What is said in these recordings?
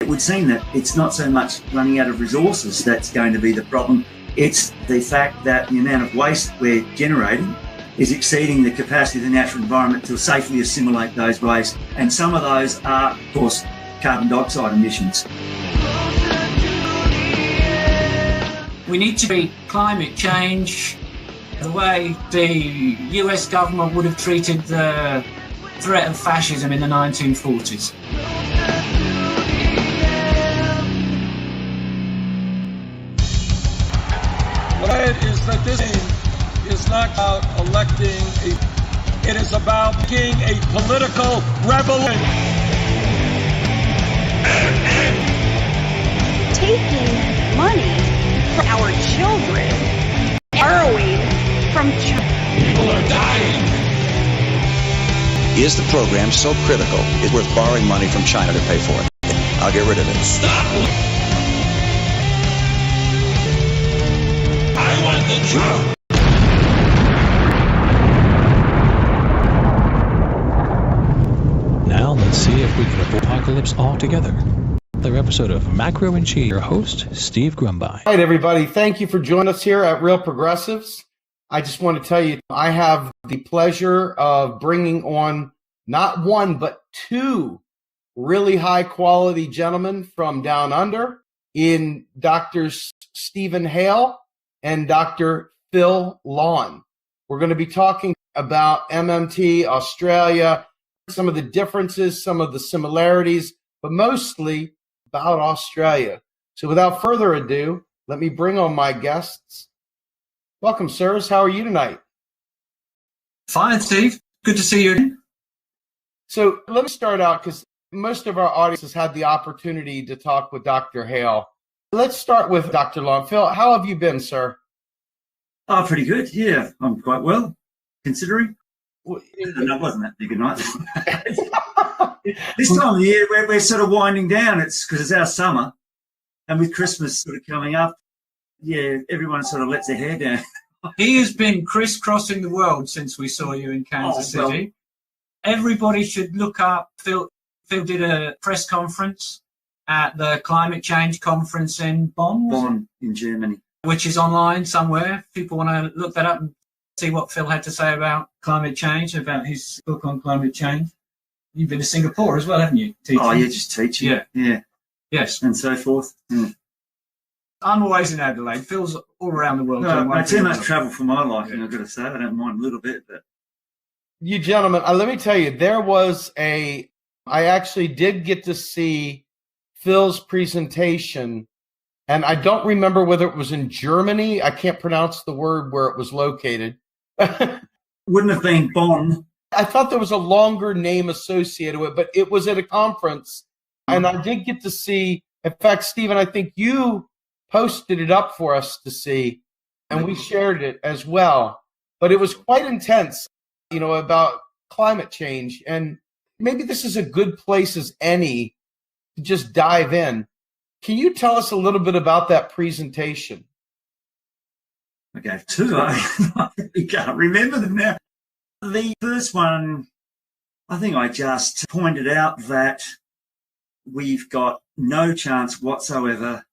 It would seem that it's not so much running out of resources that's going to be the problem. It's the fact that the amount of waste we're generating is exceeding the capacity of the natural environment to safely assimilate those wastes. And some of those are, of course, carbon dioxide emissions. We need to treat climate change the way the US government would have treated the threat of fascism in the 1940s. It is that this is not about electing it is about making a political revolution. Taking money from our children, borrowing from China. People are dying. Is the program so critical it's worth borrowing money from China to pay for it? I'll get rid of it. Stop! I want the truth. Now let's see if we can avoid apocalypse altogether. Another episode of Macro and Chi, your host, Steve Grumby. All right, everybody. Thank you for joining us here at Real Progressives. I just want to tell you, I have the pleasure of bringing on not one, but two really high-quality gentlemen from down under in Dr. Stephen Hale and Dr. Phil Lawn. We're going to be talking about MMT, Australia, some of the differences, some of the similarities, but mostly about Australia. So without further ado, let me bring on my guests. Welcome, sirs. How are you tonight? Fine, Steve. Good to see you again. So let me start out because most of our audience has had the opportunity to talk with Dr. Hale. Let's start with Dr. Lawn. Phil, how have you been, sir? Oh, pretty good. Yeah, I'm quite well, considering. That wasn't that big a night. This time of the year, we're sort of winding down. It's because it's our summer, and with Christmas sort of coming up, yeah, everyone sort of lets their hair down. He has been crisscrossing the world since we saw you in Kansas City. Everybody should look up. Phil did a press conference at the climate change conference in Bonn in Germany, which is online somewhere. People want to look that up and see what Phil had to say about climate change, about his book on climate change. You've been to Singapore as well, haven't you? Teaching? Oh, yeah, just teaching. Yeah. Yes. And so forth. Yeah. I'm always in Adelaide. Phil's all around the world. No, too much travel for my liking, I've got to say. I don't mind a little bit. But You gentlemen, let me tell you, I actually did get to see Phil's presentation, and I don't remember whether it was in Germany. I can't pronounce the word where it was located. Wouldn't have been Bonn. I thought there was a longer name associated with it, but it was at a conference, and I did get to see, in fact, Stephen, I think you posted it up for us to see, and we shared it as well. But it was quite intense, about climate change, and maybe this is a good place as any to just dive in. Can you tell us a little bit about that presentation? I gave two. I can't remember them now. The first one, I think I just pointed out that we've got no chance whatsoever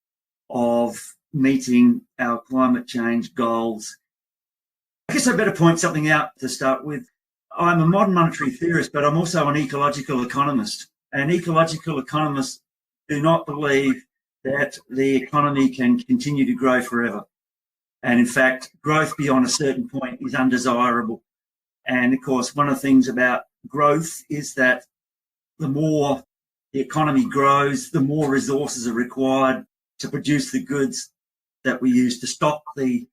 of meeting our climate change goals. I guess I better point something out to start with. I'm a modern monetary theorist, but I'm also an ecological economist. And ecological economists do not believe that the economy can continue to grow forever. And in fact, growth beyond a certain point is undesirable. And of course, one of the things about growth is that the more the economy grows, the more resources are required to produce the goods that we use to stock the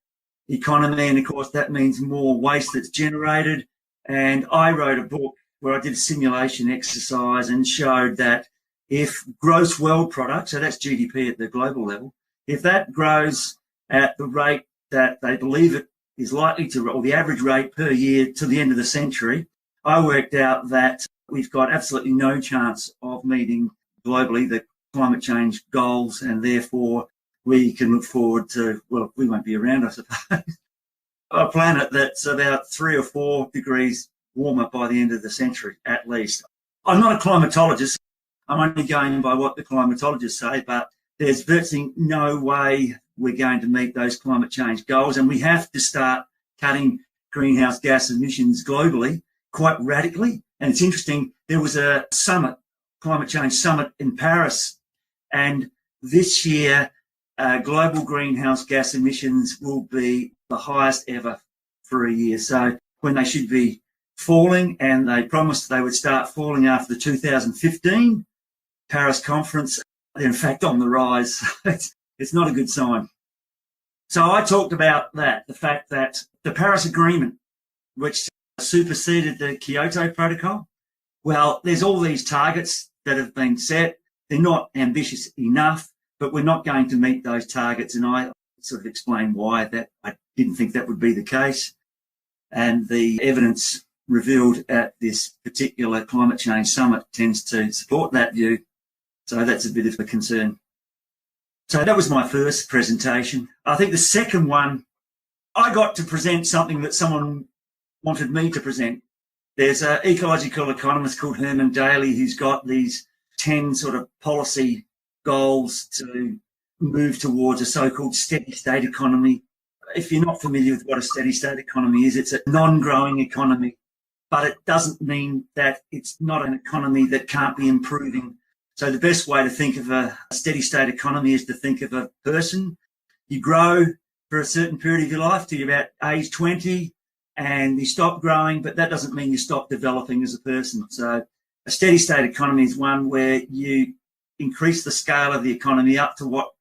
economy. And of course, that means more waste that's generated. And I wrote a book where I did a simulation exercise and showed that if gross world product, so that's GDP at the global level, if that grows at the rate that they believe it is likely to, or the average rate per year to the end of the century, I worked out that we've got absolutely no chance of meeting globally the climate change goals, and therefore we can look forward to, well, we won't be around, I suppose, a planet that's about 3 or 4 degrees warmer by the end of the century, at least. I'm not a climatologist. I'm only going by what the climatologists say, but there's virtually no way we're going to meet those climate change goals. And we have to start cutting greenhouse gas emissions globally quite radically. And it's interesting, there was a summit, climate change summit in Paris, and this year global greenhouse gas emissions will be the highest ever for a year. So when they should be falling, and they promised they would start falling after the 2015 Paris conference, they're in fact on the rise. It's not a good sign. So I talked about that, the fact that the Paris Agreement, which superseded the Kyoto Protocol, well, there's all these targets that have been set. They're not ambitious enough, but we're not going to meet those targets. And I sort of explained why that I didn't think that would be the case. And the evidence revealed at this particular climate change summit tends to support that view. So that's a bit of a concern. So that was my first presentation. I think the second one, I got to present something that someone wanted me to present. There's an ecological economist called Herman Daly who's got these 10 sort of policy goals to move towards a so-called steady state economy. If you're not familiar with what a steady state economy is, it's a non-growing economy, but it doesn't mean that it's not an economy that can't be improving. So the best way to think of a steady state economy is to think of a person. You grow for a certain period of your life till you're about age 20 and you stop growing, but that doesn't mean you stop developing as a person. So a steady state economy is one where you increase the scale of the economy up to what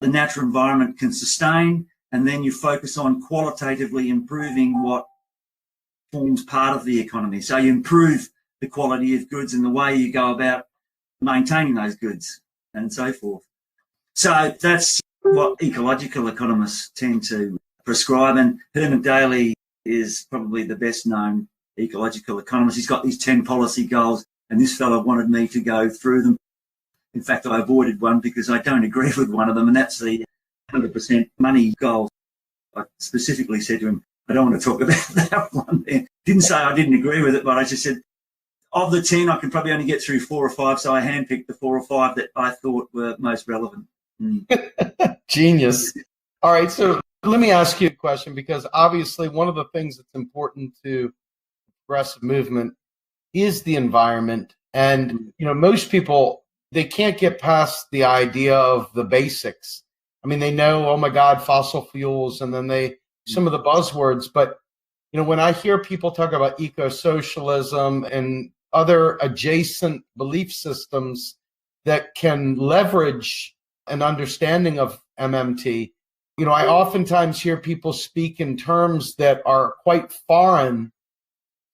the natural environment can sustain, and then you focus on qualitatively improving what forms part of the economy. So you improve the quality of goods and the way you go about maintaining those goods and so forth. So that's what ecological economists tend to prescribe, and Herman Daly is probably the best known ecological economist. He's got these 10 policy goals, and this fellow wanted me to go through them. In fact, I avoided one because I don't agree with one of them, and that's the 100% money goal. I specifically said to him, I don't want to talk about that one there. Didn't say I didn't agree with it, but I just said, of the 10, I can probably only get through 4 or 5, so I handpicked the 4 or 5 that I thought were most relevant. Genius. All right, so let me ask you a question, because obviously one of the things that's important to progressive movement is the environment. And, you know, most people, they can't get past the idea of the basics. I mean, they know, oh my God, fossil fuels, and then some of the buzzwords. But, you know, when I hear people talk about eco-socialism and other adjacent belief systems that can leverage an understanding of MMT, you know, I oftentimes hear people speak in terms that are quite foreign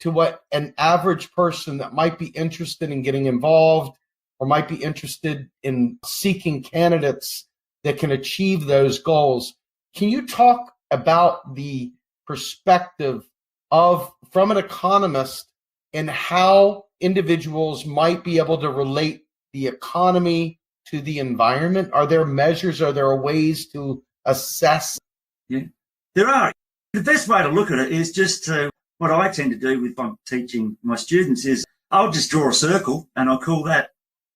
to what an average person that might be interested in getting involved or might be interested in seeking candidates that can achieve those goals. Can you talk about the perspective from an economist and how individuals might be able to relate the economy to the environment? Are there measures, are there ways to assess? Yeah, there are. The best way to look at it is just what I tend to do with I'm teaching my students is I'll just draw a circle and I'll call that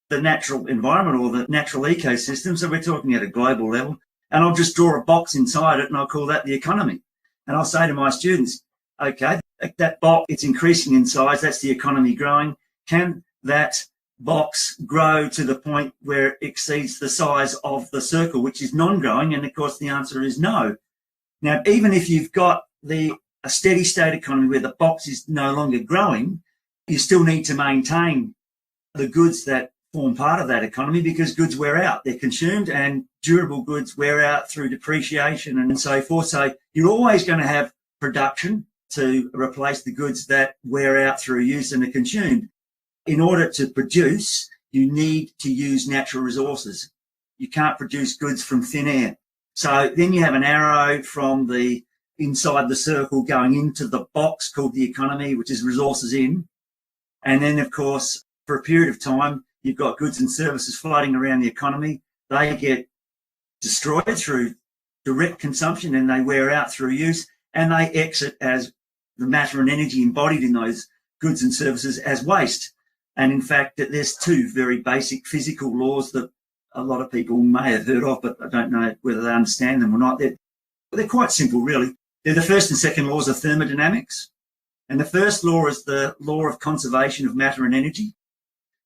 the natural environment or the natural ecosystem. So we're talking at a global level, and I'll just draw a box inside it and I'll call that the economy. And I'll say to my students, okay, that box, it's increasing in size. That's the economy growing. Can that box grow to the point where it exceeds the size of the circle, which is non-growing? And of course, the answer is no. Now, even if you've got a steady state economy where the box is no longer growing, you still need to maintain the goods that form part of that economy, because goods wear out, they're consumed, and durable goods wear out through depreciation and so forth. So you're always going to have production to replace the goods that wear out through use and are consumed. In order to produce, you need to use natural resources. You can't produce goods from thin air. So then you have an arrow from the inside the circle going into the box called the economy, which is resources in. And then, of course, for a period of time, you've got goods and services floating around the economy. They get destroyed through direct consumption and they wear out through use, and they exit as the matter and energy embodied in those goods and services as waste. And in fact, there's two very basic physical laws that a lot of people may have heard of, but I don't know whether they understand them or not. They're quite simple, really. They're the first and second laws of thermodynamics. And the first law is the law of conservation of matter and energy.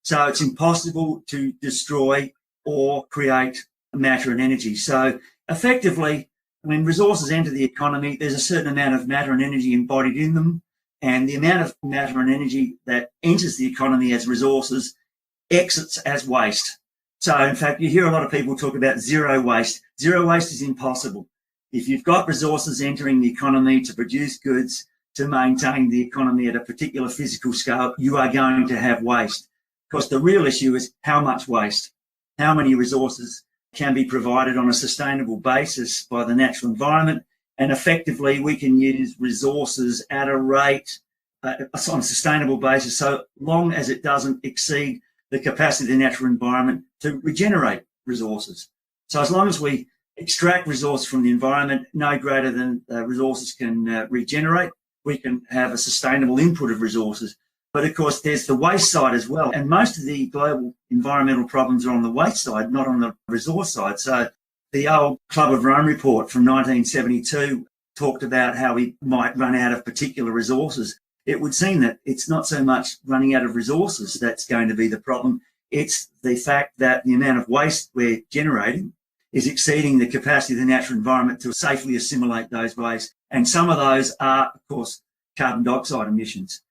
So it's impossible to destroy or create matter and energy. So effectively, when resources enter the economy, there's a certain amount of matter and energy embodied in them. And the amount of matter and energy that enters the economy as resources exits as waste. So, in fact, you hear a lot of people talk about zero waste. Zero waste is impossible. If you've got resources entering the economy to produce goods, to maintain the economy at a particular physical scale, you are going to have waste. Because the real issue is how much waste, how many resources can be provided on a sustainable basis by the natural environment. And effectively, we can use resources at a rate on a sustainable basis, so long as it doesn't exceed the capacity of the natural environment to regenerate resources. So as long as we extract resources from the environment no greater than resources can regenerate, we can have a sustainable input of resources. But of course, there's the waste side as well. And most of the global environmental problems are on the waste side, not on the resource side. So the old Club of Rome report from 1972 talked about how we might run out of particular resources. It would seem that it's not so much running out of resources that's going to be the problem. It's the fact that the amount of waste we're generating is exceeding the capacity of the natural environment to safely assimilate those wastes. And some of those are, of course, carbon dioxide emissions.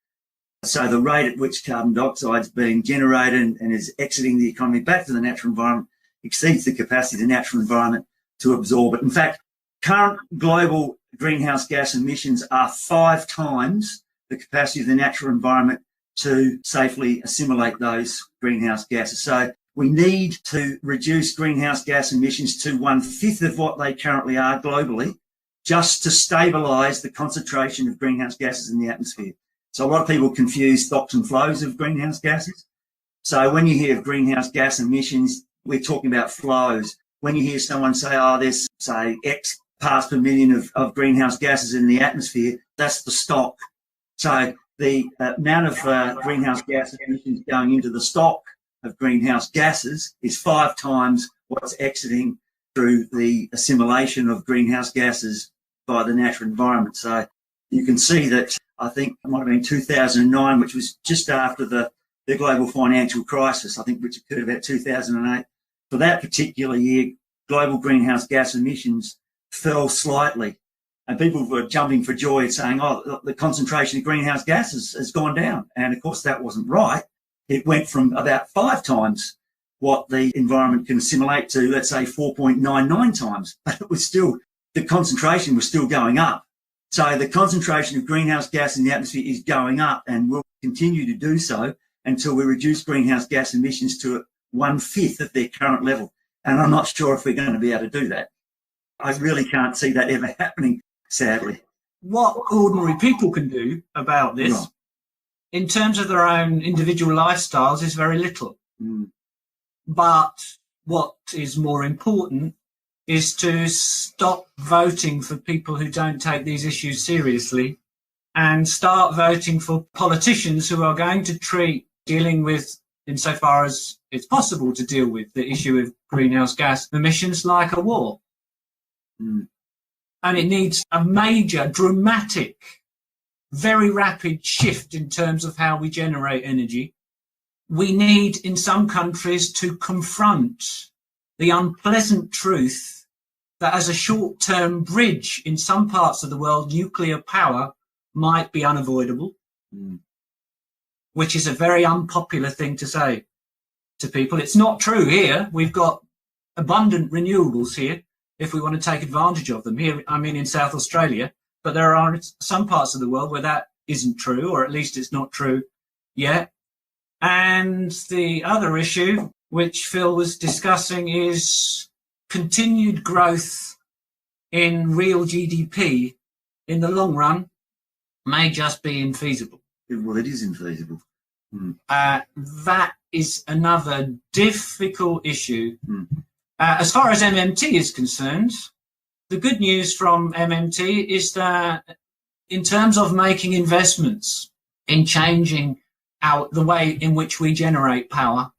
So the rate at which carbon dioxide is being generated and is exiting the economy back to the natural environment exceeds the capacity of the natural environment to absorb it. In fact, current global greenhouse gas emissions are 5 times the capacity of the natural environment to safely assimilate those greenhouse gases. So we need to reduce greenhouse gas emissions to 1/5 of what they currently are globally, just to stabilise the concentration of greenhouse gases in the atmosphere. So a lot of people confuse stocks and flows of greenhouse gases. So when you hear of greenhouse gas emissions, we're talking about flows. When you hear someone say, oh, there's, say, X parts per million of greenhouse gases in the atmosphere, that's the stock. So the amount of greenhouse gas emissions going into the stock of greenhouse gases is 5 times what's exiting through the assimilation of greenhouse gases by the natural environment. So you can see that, I think it might have been 2009, which was just after the global financial crisis, I think, which occurred about 2008. For that particular year, global greenhouse gas emissions fell slightly. And people were jumping for joy saying, oh, the concentration of greenhouse gases has gone down. And of course, that wasn't right. It went from about 5 times what the environment can assimilate to, let's say, 4.99 times. But it was still, the concentration was still going up. So the concentration of greenhouse gas in the atmosphere is going up and will continue to do so until we reduce greenhouse gas emissions to 1/5 of their current level. And I'm not sure if we're going to be able to do that. I really can't see that ever happening, sadly. What ordinary people can do about this, Right, in terms of their own individual lifestyles, is very little. Mm. But what is more important is to stop voting for people who don't take these issues seriously and start voting for politicians who are going to treat dealing with, insofar as it's possible to deal with, the issue of greenhouse gas emissions like a war. Mm. And it needs a major, dramatic, very rapid shift in terms of how we generate energy. We need, in some countries, to confront the unpleasant truth that as a short-term bridge in some parts of the world, nuclear power might be unavoidable, which is a very unpopular thing to say to people. It's not true here. We've got abundant renewables here if we want to take advantage of them. Here, I mean, in South Australia, but there are some parts of the world where that isn't true, or at least it's not true yet. And the other issue, which Phil was discussing, is continued growth in real GDP in the long run may just be infeasible. Well, it is infeasible. Mm. That is another difficult issue. As far as MMT is concerned, the good news from MMT is that in terms of making investments in changing the way in which we generate power.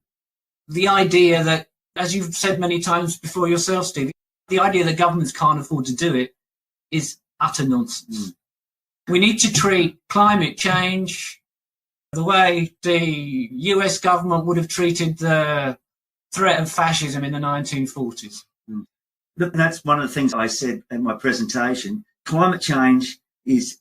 The idea that, as you've said many times before yourself, Steve, the idea that governments can't afford to do it is utter nonsense. We need to treat climate change the way the US government would have treated the threat of fascism in the 1940s. That's one of the things I said in my presentation. Climate change is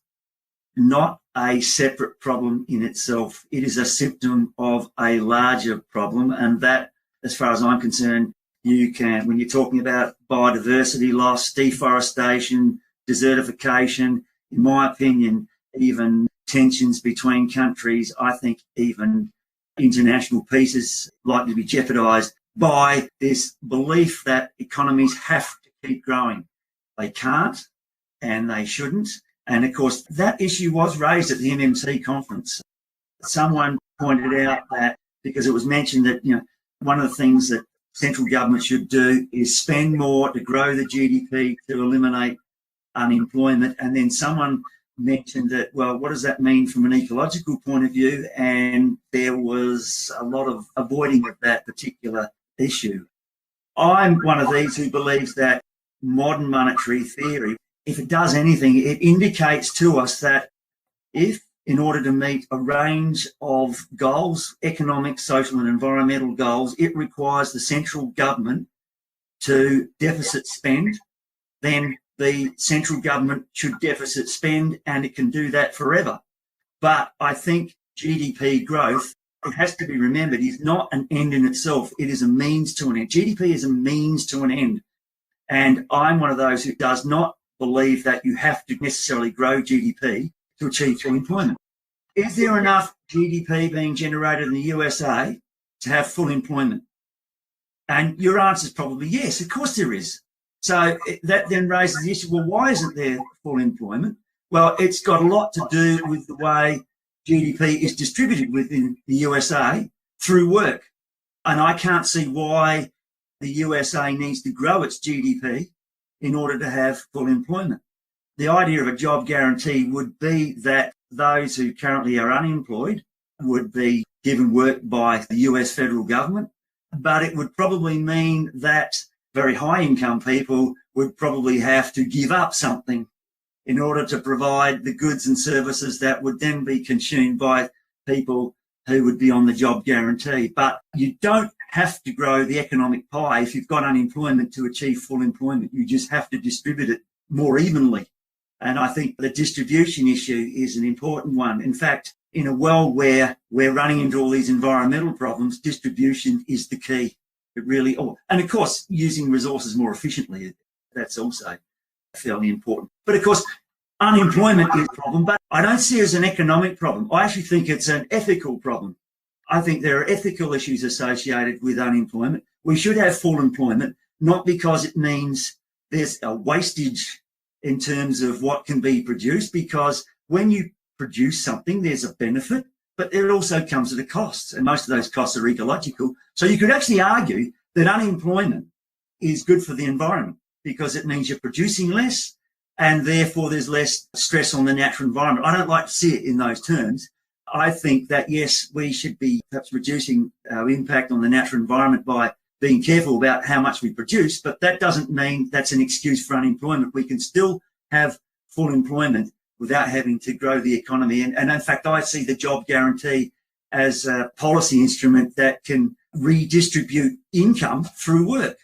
not a separate problem in itself. It is a symptom of a larger problem, and that, as far as I'm concerned, you can, when you're talking about biodiversity loss, deforestation, desertification, in my opinion, even tensions between countries, I think even international peace is likely to be jeopardised by this belief that economies have to keep growing. They can't and they shouldn't. And of course, that issue was raised at the MMT conference. Someone pointed out that, because it was mentioned that, one of the things that central government should do is spend more to grow the GDP to eliminate unemployment. And then someone mentioned that, well, what does that mean from an ecological point of view? And there was a lot of avoiding of that particular issue. I'm one of these who believes that modern monetary theory, if it does anything, it indicates to us that if, in order to meet a range of goals, economic, social and environmental goals, it requires the central government to deficit spend, then the central government should deficit spend, and it can do that forever. But I think GDP growth, it has to be remembered, is not an end in itself. It is a means to an end. GDP is a means to an end. And I'm one of those who does not believe that you have to necessarily grow GDP to achieve full employment. Is there enough GDP being generated in the USA to have full employment? And your answer is probably yes, of course there is. So that then raises the issue, well, why isn't there full employment? Well, it's got a lot to do with the way GDP is distributed within the USA through work. And I can't see why the USA needs to grow its GDP in order to have full employment. The idea of a job guarantee would be that those who currently are unemployed would be given work by the US federal government, but it would probably mean that very high income people would probably have to give up something in order to provide the goods and services that would then be consumed by people who would be on the job guarantee. But you don't have to grow the economic pie if you've got unemployment to achieve full employment. You just have to distribute it more evenly. And I think the distribution issue is an important one. In fact, in a world where we're running into all these environmental problems, distribution is the key. It really, and of course, using resources more efficiently, that's also fairly important. But of course, unemployment is a problem, but I don't see it as an economic problem. I actually think it's an ethical problem. I think there are ethical issues associated with unemployment. We should have full employment, not because it means there's a wastage in terms of what can be produced, because when you produce something, there's a benefit, but it also comes at a cost, and most of those costs are ecological. So you could actually argue that unemployment is good for the environment because it means you're producing less, and therefore there's less stress on the natural environment. I don't like to see it in those terms. I think that, yes, we should be perhaps reducing our impact on the natural environment by being careful about how much we produce, but that doesn't mean that's an excuse for unemployment. We can still have full employment without having to grow the economy. And in fact, I see the job guarantee as a policy instrument that can redistribute income through work.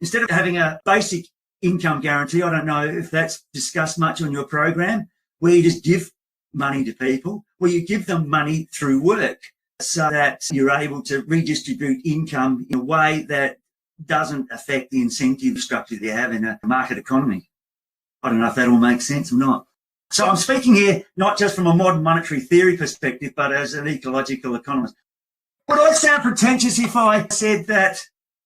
Instead of having a basic income guarantee, I don't know if that's discussed much on your program, where you just give money to people, where you give them money through work so that you're able to redistribute income in a way that doesn't affect the incentive structure they have in a market economy. I don't know if that all makes sense or not. So I'm speaking here not just from a modern monetary theory perspective, but as an ecological economist. Would I sound pretentious if I said that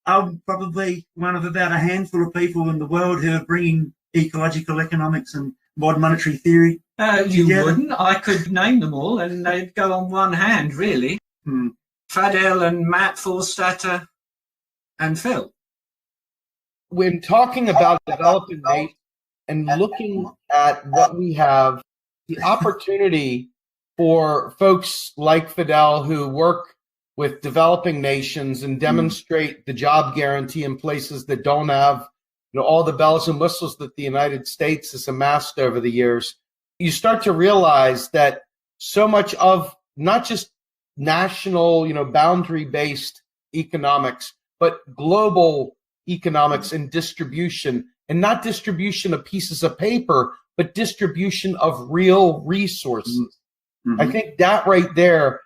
I'm probably one of about a handful of people in the world who are bringing ecological economics and modern monetary theory You wouldn't. I could name them all, and they'd go on one hand, really. Fadel and Matt Forstater and Phil. When talking about developing nations and looking at what we have, the opportunity for folks like Fidel who work with developing nations and demonstrate the job guarantee in places that don't have, all the bells and whistles that the United States has amassed over the years, you start to realize that so much of not just national, boundary-based economics, but global economics and distribution, and not distribution of pieces of paper, but distribution of real resources. I think that right there,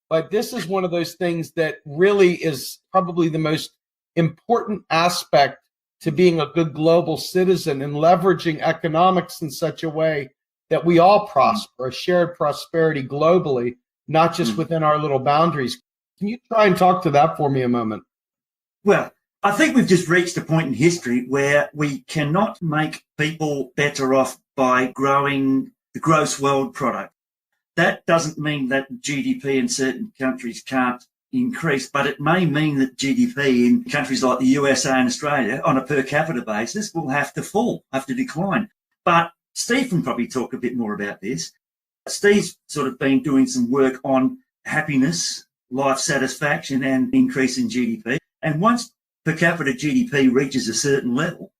but this is one of those things that really is probably the most important aspect to being a good global citizen and leveraging economics in such a way that we all prosper, a shared prosperity globally, not just within our little boundaries. Can you try and talk to that for me a moment? Well, I think we've just reached a point in history where we cannot make people better off by growing the gross world product. That doesn't mean that GDP in certain countries can't increase, but it may mean that GDP in countries like the USA and Australia on a per capita basis will have to fall, have to decline. But Steve can probably talk a bit more about this. Steve's sort of been doing some work on happiness, life satisfaction, and increase in GDP. And once per capita GDP reaches a certain level,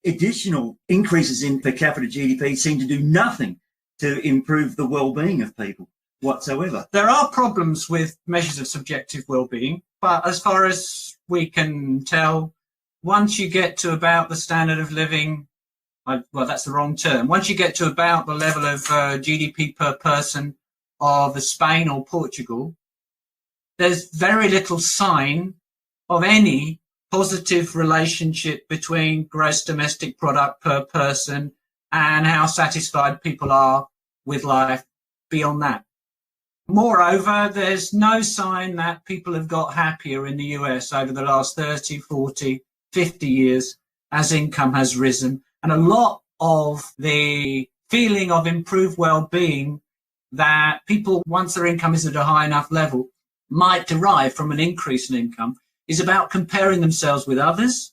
additional increases in per capita GDP seem to do nothing to improve the well-being of people whatsoever. There are problems with measures of subjective well-being, but as far as we can tell, once you get to about the standard of living, well, that's the wrong term. Once you get to about the level of GDP per person of Spain or Portugal, there's very little sign of any positive relationship between gross domestic product per person and how satisfied people are with life beyond that. Moreover, there's no sign that people have got happier in the US over the last 30, 40, 50 years as income has risen. And a lot of the feeling of improved well-being that people, once their income is at a high enough level, might derive from an increase in income is about comparing themselves with others,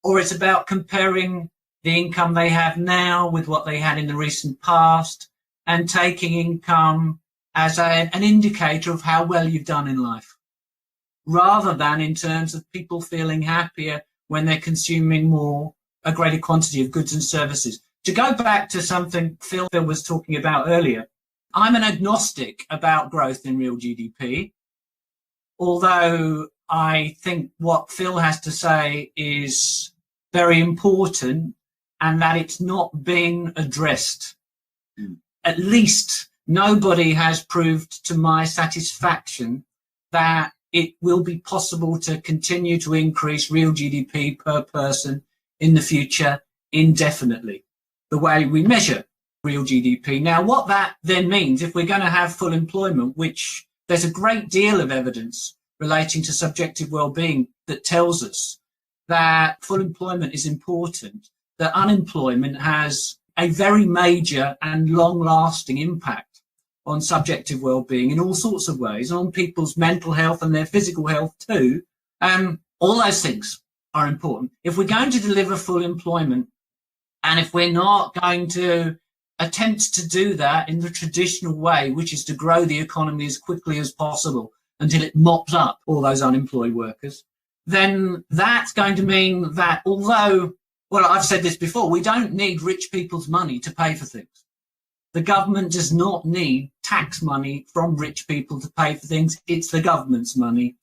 or it's about comparing the income they have now with what they had in the recent past and taking income as an indicator of how well you've done in life, rather than in terms of people feeling happier when they're consuming a greater quantity of goods and services. To go back to something Phil was talking about earlier, I'm an agnostic about growth in real GDP, although I think what Phil has to say is very important and that it's not being addressed. At least nobody has proved to my satisfaction that it will be possible to continue to increase real GDP per person in the future indefinitely, the way we measure real GDP. Now, what that then means, if we're going to have full employment, which there's a great deal of evidence relating to subjective well-being that tells us that full employment is important, that unemployment has a very major and long-lasting impact on subjective well-being in all sorts of ways, on people's mental health and their physical health too. All those things are important. If we're going to deliver full employment, and if we're not going to attempt to do that in the traditional way, which is to grow the economy as quickly as possible until it mops up all those unemployed workers, then that's going to mean that although, well, I've said this before, we don't need rich people's money to pay for things. The government does not need tax money from rich people to pay for things. It's the government's money.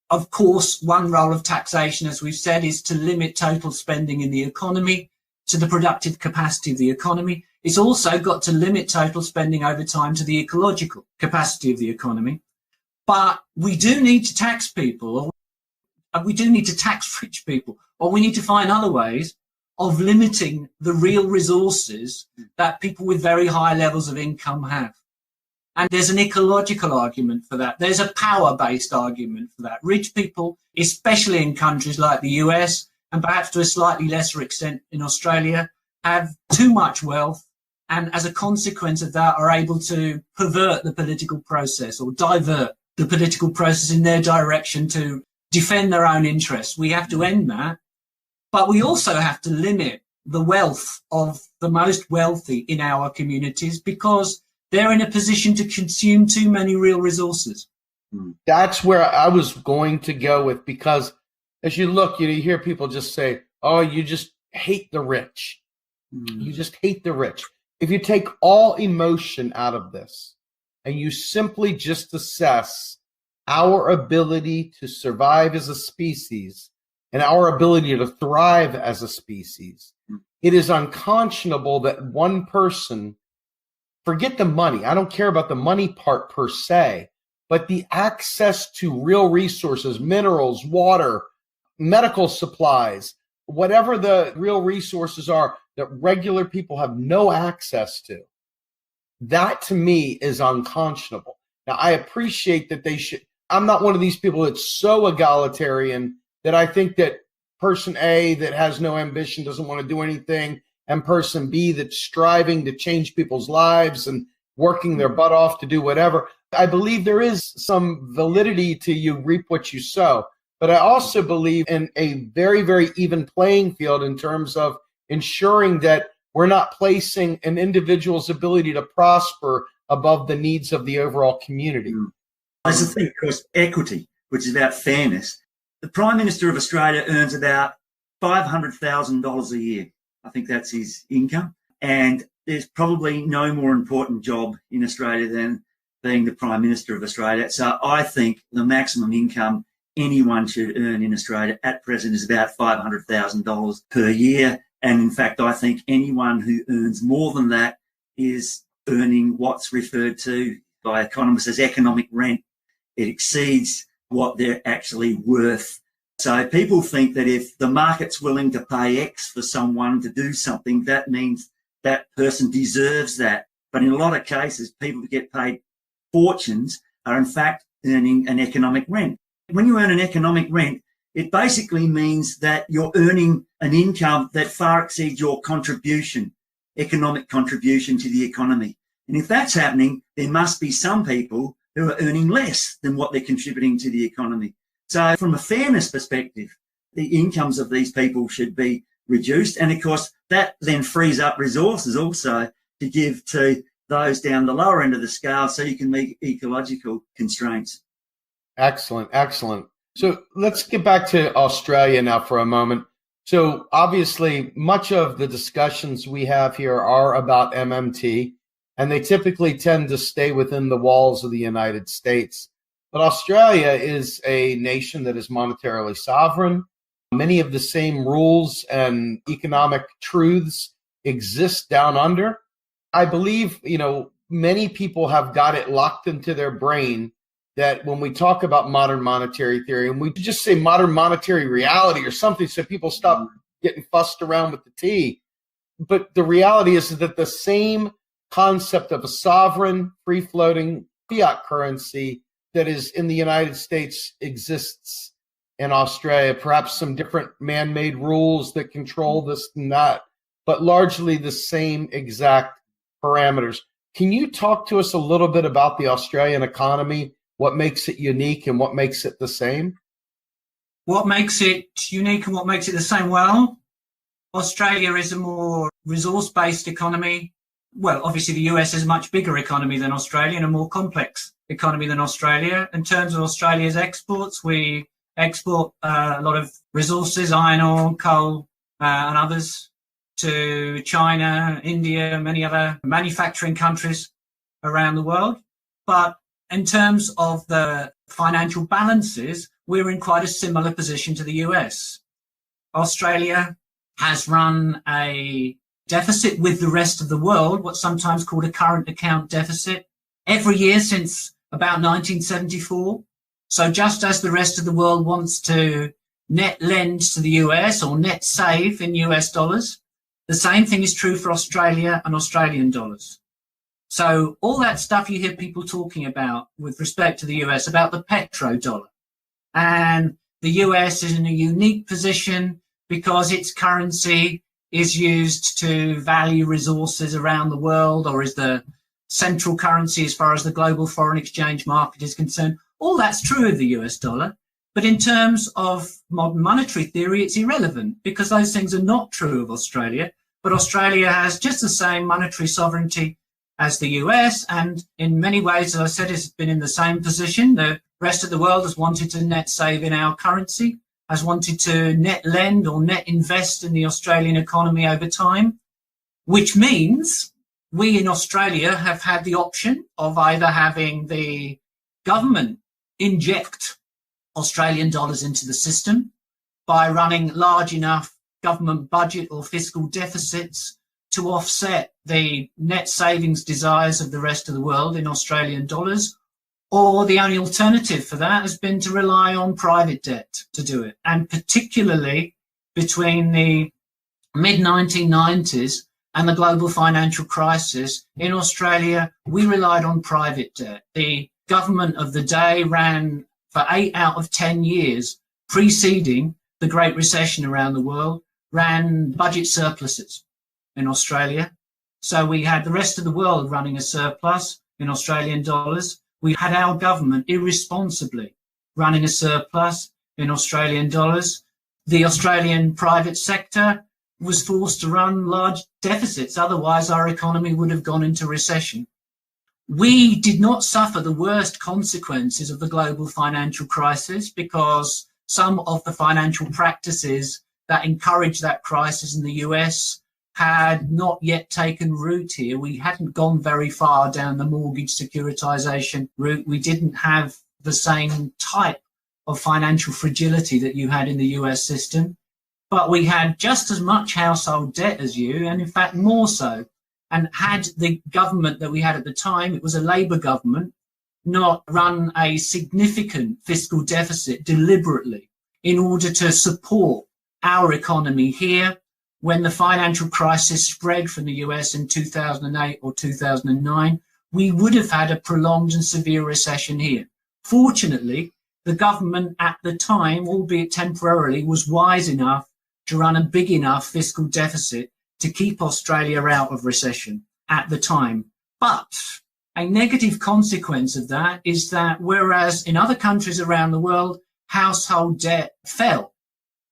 Of course, one role of taxation, as we've said, is to limit total spending in the economy to the productive capacity of the economy. It's also got to limit total spending over time to the ecological capacity of the economy. But we do need to tax people, or we do need to tax rich people, or we need to find other ways of limiting the real resources that people with very high levels of income have. And there's an ecological argument for that. There's a power-based argument for that. Rich people, especially in countries like the US, and perhaps to a slightly lesser extent in Australia, have too much wealth, and as a consequence of that are able to pervert the political process or divert the political process in their direction to defend their own interests. We have to end that. But we also have to limit the wealth of the most wealthy in our communities, because they're in a position to consume too many real resources. That's where I was going to go with, because as you look, you hear people just say, oh, you just hate the rich. You just hate the rich. If you take all emotion out of this and you simply just assess our ability to survive as a species and our ability to thrive as a species, it is unconscionable that one person, forget the money, I don't care about the money part per se, but the access to real resources, minerals, water, medical supplies, whatever the real resources are that regular people have no access to, that to me is unconscionable. Now, I appreciate that they should. I'm not one of these people that's so egalitarian that I think that person A that has no ambition doesn't want to do anything, and person B that's striving to change people's lives and working their butt off to do whatever. I believe there is some validity to you reap what you sow. But I also believe in a very, very even playing field in terms of ensuring that we're not placing an individual's ability to prosper above the needs of the overall community. There's a thing, of course, equity, which is about fairness. The Prime Minister of Australia earns about $500,000 a year. I think that's his income. And there's probably no more important job in Australia than being the Prime Minister of Australia. So I think the maximum income anyone should earn in Australia at present is about $500,000 per year. And in fact, I think anyone who earns more than that is earning what's referred to by economists as economic rent. It exceeds what they're actually worth. So people think that if the market's willing to pay X for someone to do something, that means that person deserves that. But in a lot of cases, people who get paid fortunes are in fact earning an economic rent. When you earn an economic rent, it basically means that you're earning an income that far exceeds your contribution, economic contribution to the economy. And if that's happening, there must be some people who are earning less than what they're contributing to the economy. So from a fairness perspective, the incomes of these people should be reduced. And of course, that then frees up resources also to give to those down the lower end of the scale so you can meet ecological constraints. Excellent, excellent. So let's get back to Australia now for a moment. So obviously, much of the discussions we have here are about MMT, and they typically tend to stay within the walls of the United States. But Australia is a nation that is monetarily sovereign. Many of the same rules and economic truths exist down under. I believe, many people have got it locked into their brain that when we talk about modern monetary theory, and we just say modern monetary reality or something so people stop getting fussed around with the T. But the reality is that the same concept of a sovereign, free-floating fiat currency that is in the United States exists in Australia. Perhaps some different man-made rules that control this and that, but largely the same exact parameters. Can you talk to us a little bit about the Australian economy? What makes it unique and what makes it the same? What makes it unique and what makes it the same? Well, Australia is a more resource-based economy. Well, obviously the US is a much bigger economy than Australia and a more complex economy than Australia. In terms of Australia's exports, we export a lot of resources, iron ore, coal, and others to China, India, many other manufacturing countries around the world. But in terms of the financial balances, we're in quite a similar position to the US. Australia has run a deficit with the rest of the world, what's sometimes called a current account deficit, every year since about 1974. So just as the rest of the world wants to net lend to the US or net save in US dollars, the same thing is true for Australia and Australian dollars. So all that stuff you hear people talking about with respect to the US, about the petrodollar. And the US is in a unique position because its currency is used to value resources around the world, or is the central currency as far as the global foreign exchange market is concerned. All that's true of the US dollar. But in terms of modern monetary theory, it's irrelevant because those things are not true of Australia. But Australia has just the same monetary sovereignty as the US, and in many ways, as I said, it's been in the same position. The rest of the world has wanted to net save in our currency, has wanted to net lend or net invest in the Australian economy over time, which means we in Australia have had the option of either having the government inject Australian dollars into the system by running large enough government budget or fiscal deficits to offset the net savings desires of the rest of the world in Australian dollars, or the only alternative for that has been to rely on private debt to do it. And particularly between the mid-1990s and the global financial crisis in Australia, we relied on private debt. The government of the day ran for 8 out of 10 years preceding the Great Recession around the world, ran budget surpluses in Australia. So we had the rest of the world running a surplus in Australian dollars. We had our government irresponsibly running a surplus in Australian dollars. The Australian private sector was forced to run large deficits. Otherwise, our economy would have gone into recession. We did not suffer the worst consequences of the global financial crisis because some of the financial practices that encouraged that crisis in the US had not yet taken root here. We hadn't gone very far down the mortgage securitization route. We didn't have the same type of financial fragility that you had in the US system, but we had just as much household debt as you, and in fact more so. And had the government that we had at the time, it was a Labour government, not run a significant fiscal deficit deliberately in order to support our economy here, when the financial crisis spread from the US in 2008 or 2009, we would have had a prolonged and severe recession here. Fortunately, the government at the time, albeit temporarily, was wise enough to run a big enough fiscal deficit to keep Australia out of recession at the time. But a negative consequence of that is that whereas in other countries around the world, household debt fell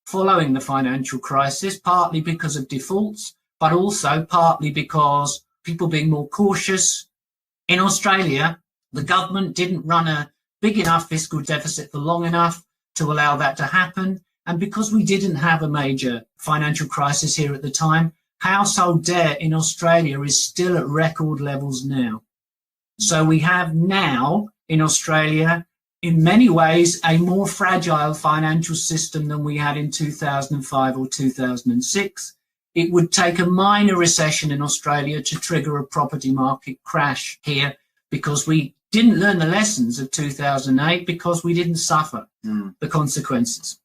following the financial crisis, partly because of defaults, but also partly because people being more cautious. In Australia, the government didn't run a big enough fiscal deficit for long enough to allow that to happen. And because we didn't have a major financial crisis here at the time, household debt in Australia is still at record levels now. So we have now in Australia, in many ways, a more fragile financial system than we had in 2005 or 2006. It would take a minor recession in Australia to trigger a property market crash here because we didn't learn the lessons of 2008 because we didn't suffer the consequences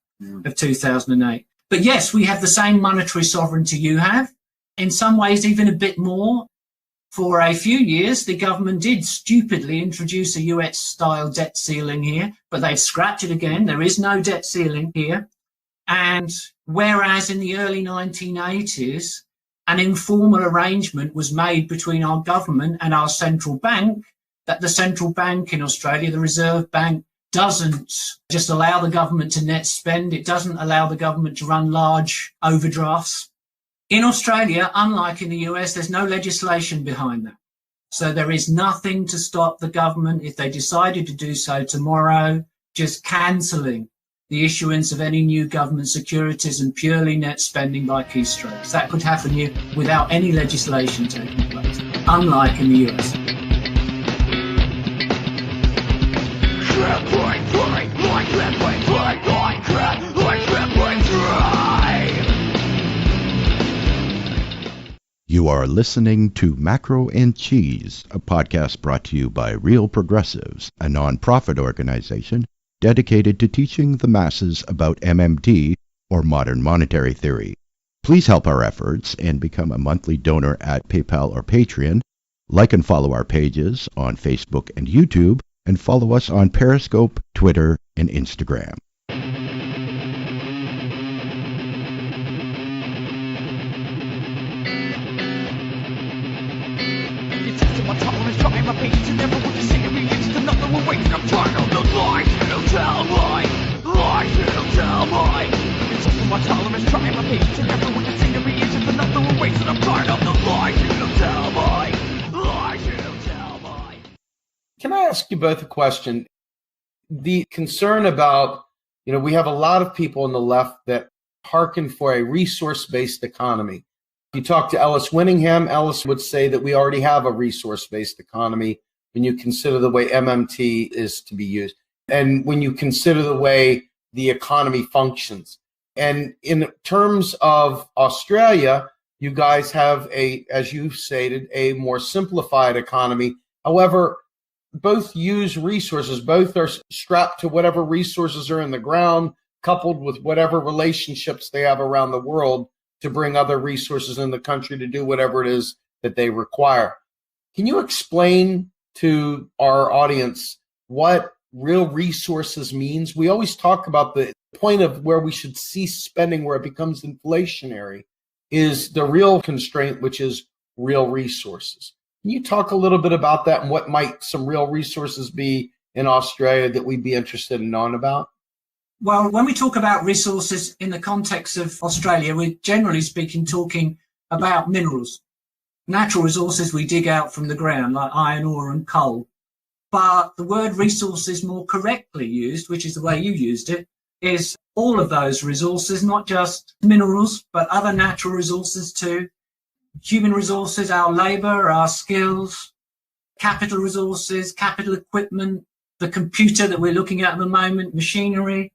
of 2008. But yes, we have the same monetary sovereignty you have, in some ways even a bit more. For a few years, the government did stupidly introduce a US-style debt ceiling here, but they've scrapped it again. There is no debt ceiling here. And whereas in the early 1980s, an informal arrangement was made between our government and our central bank, that the central bank in Australia, the Reserve Bank, doesn't just allow the government to net spend. It doesn't allow the government to run large overdrafts. In Australia, unlike in the US, there's no legislation behind that. So there is nothing to stop the government, if they decided to do so tomorrow, just cancelling the issuance of any new government securities and purely net spending by keystrokes. That could happen here without any legislation taking place, unlike in the US. You are listening to Macro and Cheese, a podcast brought to you by Real Progressives, a non-profit organization dedicated to teaching the masses about MMT, or modern monetary theory. Please help our efforts and become a monthly donor at PayPal or Patreon. Like and follow our pages on Facebook and YouTube, and follow us on Periscope, Twitter, and Instagram. My page and never want to see me. It's another one waiting. I'm tired of the lies you tell me. Lies you tell me. It's also my tolerance. Trying my page and never want to see me. It's another one waiting. I'm tired of the lies you tell me. Lies you ask you both a question? The concern about, we have a lot of people on the left that hearken for a resource-based economy. If you talk to Ellis Winningham, Ellis would say that we already have a resource-based economy when you consider the way MMT is to be used, and when you consider the way the economy functions. And in terms of Australia, you guys have as you stated, a more simplified economy. However, both use resources. Both are strapped to whatever resources are in the ground, coupled with whatever relationships they have around the world to bring other resources in the country to do whatever it is that they require. Can you explain to our audience what real resources means? We always talk about the point of where we should cease spending, where it becomes inflationary, is the real constraint, which is real resources. Can you talk a little bit about that and what might some real resources be in Australia that we'd be interested in knowing about? Well, when we talk about resources in the context of Australia, we're generally speaking talking about minerals, natural resources we dig out from the ground, like iron ore and coal. But the word resources more correctly used, which is the way you used it, is all of those resources, not just minerals, but other natural resources too. Human resources, our labour, our skills, capital resources, capital equipment, the computer that we're looking at the moment, machinery,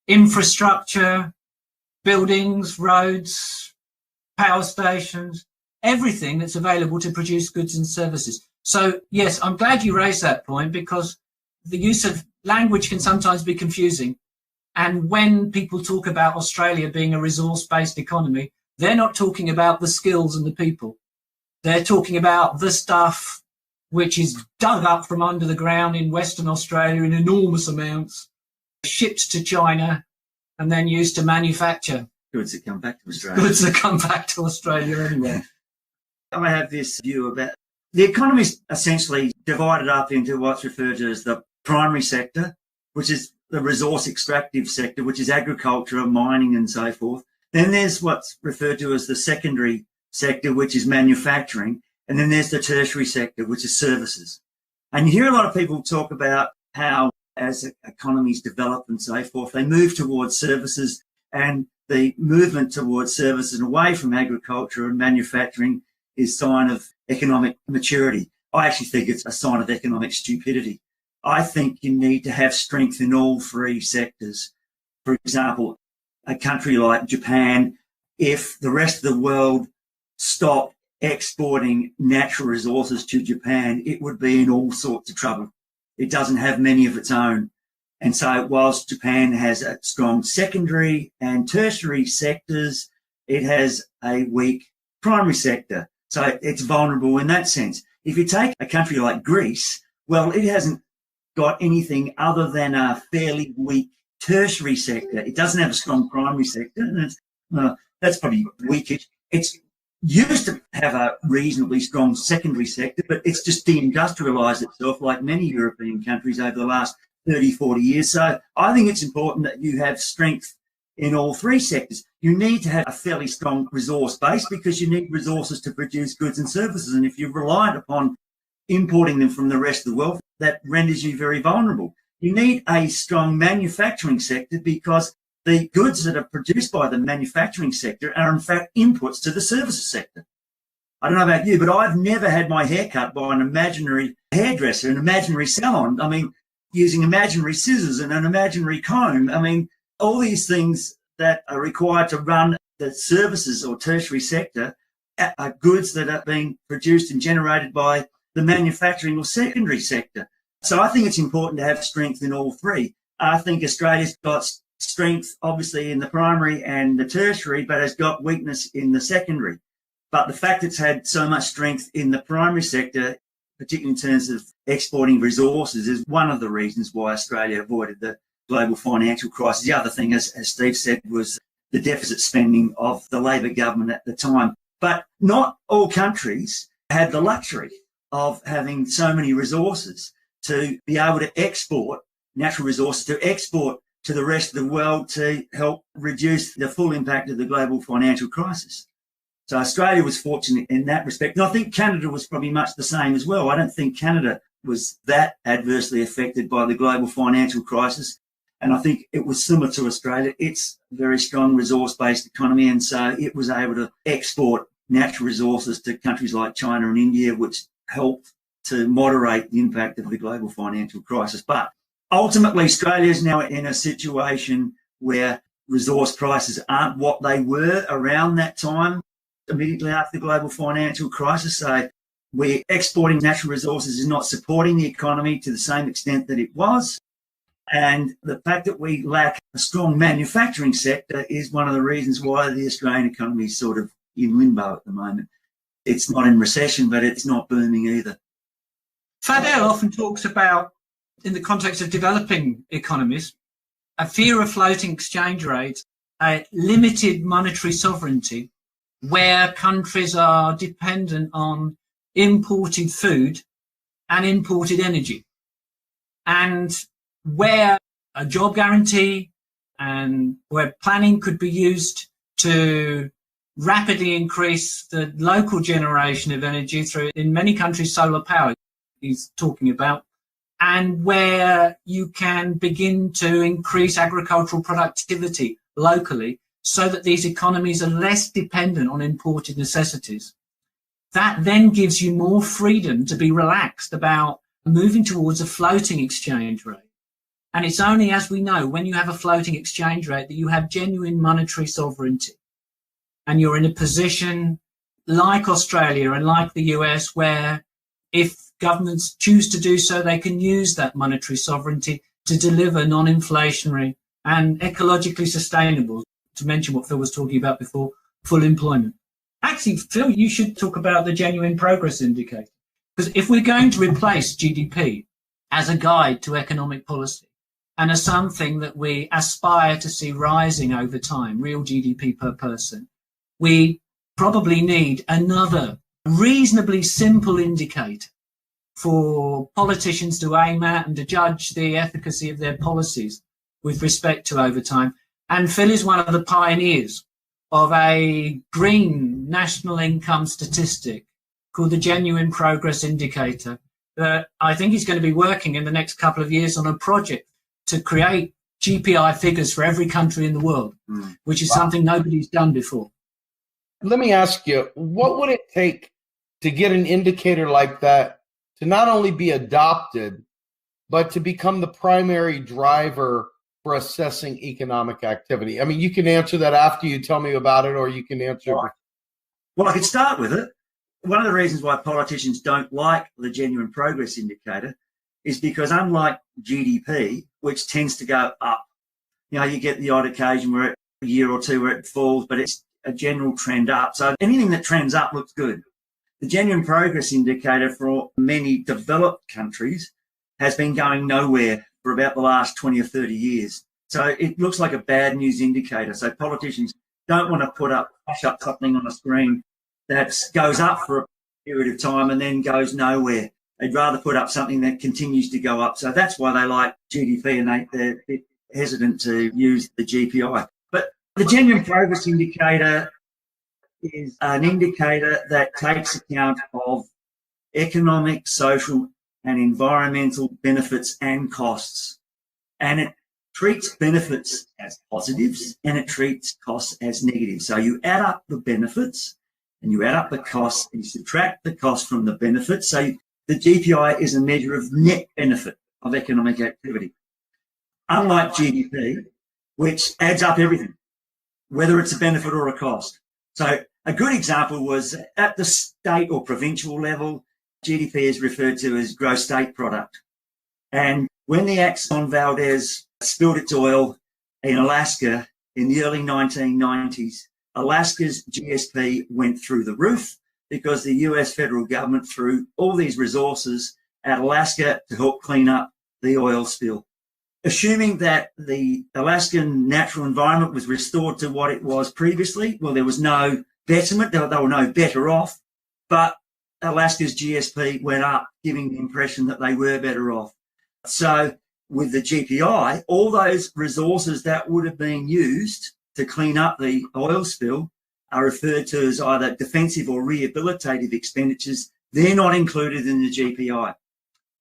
infrastructure, buildings, roads, power stations, everything that's available to produce goods and services. So, yes, I'm glad you raised that point, because the use of language can sometimes be confusing. And when people talk about Australia being a resource-based economy, they're not talking about the skills and the people. They're talking about the stuff which is dug up from under the ground in Western Australia in enormous amounts, shipped to China, and then used to manufacture goods that come back to Australia. Goods that come back to Australia anyway. I have this view about the economy is essentially divided up into what's referred to as the primary sector, which is the resource extractive sector, which is agriculture, mining, and so forth. Then there's what's referred to as the secondary sector, which is manufacturing. And then there's the tertiary sector, which is services. And you hear a lot of people talk about how as economies develop and so forth, they move towards services, and the movement towards services and away from agriculture and manufacturing is a sign of economic maturity. I actually think it's a sign of economic stupidity. I think you need to have strength in all three sectors. For example, a country like Japan, if the rest of the world stopped exporting natural resources to Japan, it would be in all sorts of trouble. It doesn't have many of its own. And so whilst Japan has a strong secondary and tertiary sectors, it has a weak primary sector. So it's vulnerable in that sense. If you take a country like Greece, well, it hasn't got anything other than a fairly weak tertiary sector. It doesn't have a strong primary sector, and that's probably weakish. It's used to have a reasonably strong secondary sector, but it's just deindustrialised itself like many European countries over the last 30, 40 years. So I think it's important that you have strength in all three sectors. You need to have a fairly strong resource base because you need resources to produce goods and services. And if you're reliant upon importing them from the rest of the world, that renders you very vulnerable. You need a strong manufacturing sector because the goods that are produced by the manufacturing sector are in fact inputs to the services sector. I don't know about you, but I've never had my hair cut by an imaginary hairdresser, an imaginary salon. I mean, using imaginary scissors and an imaginary comb. I mean, all these things that are required to run the services or tertiary sector are goods that are being produced and generated by the manufacturing or secondary sector. So I think it's important to have strength in all three. I think Australia's got strength, obviously, in the primary and the tertiary, but has got weakness in the secondary. But the fact it's had so much strength in the primary sector, particularly in terms of exporting resources, is one of the reasons why Australia avoided the global financial crisis. The other thing, as Steve said, was the deficit spending of the Labor government at the time. But not all countries had the luxury of having so many resources to be able to export natural resources, to export to the rest of the world to help reduce the full impact of the global financial crisis. So Australia was fortunate in that respect. And I think Canada was probably much the same as well. I don't think Canada was that adversely affected by the global financial crisis. And I think it was similar to Australia. It's a very strong resource-based economy, and so it was able to export natural resources to countries like China and India, which helped to moderate the impact of the global financial crisis. But ultimately, Australia is now in a situation where resource prices aren't what they were around that time, immediately after the global financial crisis. So we're exporting natural resources is not supporting the economy to the same extent that it was. And the fact that we lack a strong manufacturing sector is one of the reasons why the Australian economy is sort of in limbo at the moment. It's not in recession, but it's not booming either. Fadel often talks about, in the context of developing economies, a fear of floating exchange rates, a limited monetary sovereignty, where countries are dependent on imported food and imported energy, and where a job guarantee and where planning could be used to rapidly increase the local generation of energy through, in many countries, solar power he's talking about, and where you can begin to increase agricultural productivity locally so that these economies are less dependent on imported necessities. That then gives you more freedom to be relaxed about moving towards a floating exchange rate. And it's only, as we know, when you have a floating exchange rate that you have genuine monetary sovereignty. And you're in a position like Australia and like the US, where if governments choose to do so, they can use that monetary sovereignty to deliver non-inflationary and ecologically sustainable, to mention what Phil was talking about before, full employment. Actually, Phil, you should talk about the genuine progress indicator. Because if we're going to replace GDP as a guide to economic policy and as something that we aspire to see rising over time, real GDP per person, we probably need another reasonably simple indicator for politicians to aim at and to judge the efficacy of their policies with respect to over time. And Phil is one of the pioneers of a green national income statistic called the Genuine Progress Indicator that I think he's going to be working in the next couple of years on a project to create GPI figures for every country in the world, which is something nobody's done before. Let me ask you, what would it take to get an indicator like that to not only be adopted, but to become the primary driver for assessing economic activity? I mean, you can answer that after you tell me about it, or you can answer. Well, I could start with it. One of the reasons why politicians don't like the Genuine Progress Indicator is because, unlike GDP, which tends to go up, you know, you get the odd occasion where a year or two where it falls, but it's a general trend up. So anything that trends up looks good. The Genuine Progress Indicator for many developed countries has been going nowhere for about the last 20 or 30 years. So it looks like a bad news indicator. So politicians don't want to push up something on a screen that goes up for a period of time and then goes nowhere. They'd rather put up something that continues to go up. So that's why they like GDP, and they're a bit hesitant to use the GPI. But the Genuine Progress Indicator is an indicator that takes account of economic, social, and environmental benefits and costs. And it treats benefits as positives and it treats costs as negatives. So you add up the benefits and you add up the costs and you subtract the cost from the benefits. So the GPI is a measure of net benefit of economic activity. Unlike GDP, which adds up everything, whether it's a benefit or a cost. So a good example was at the state or provincial level, GDP is referred to as gross state product. And when the Exxon Valdez spilled its oil in Alaska in the early 1990s, Alaska's GSP went through the roof because the US federal government threw all these resources at Alaska to help clean up the oil spill. Assuming that the Alaskan natural environment was restored to what it was previously, well, there was no betterment, they were no better off, but Alaska's GSP went up, giving the impression that they were better off. So with the GPI, all those resources that would have been used to clean up the oil spill are referred to as either defensive or rehabilitative expenditures. They're not included in the GPI.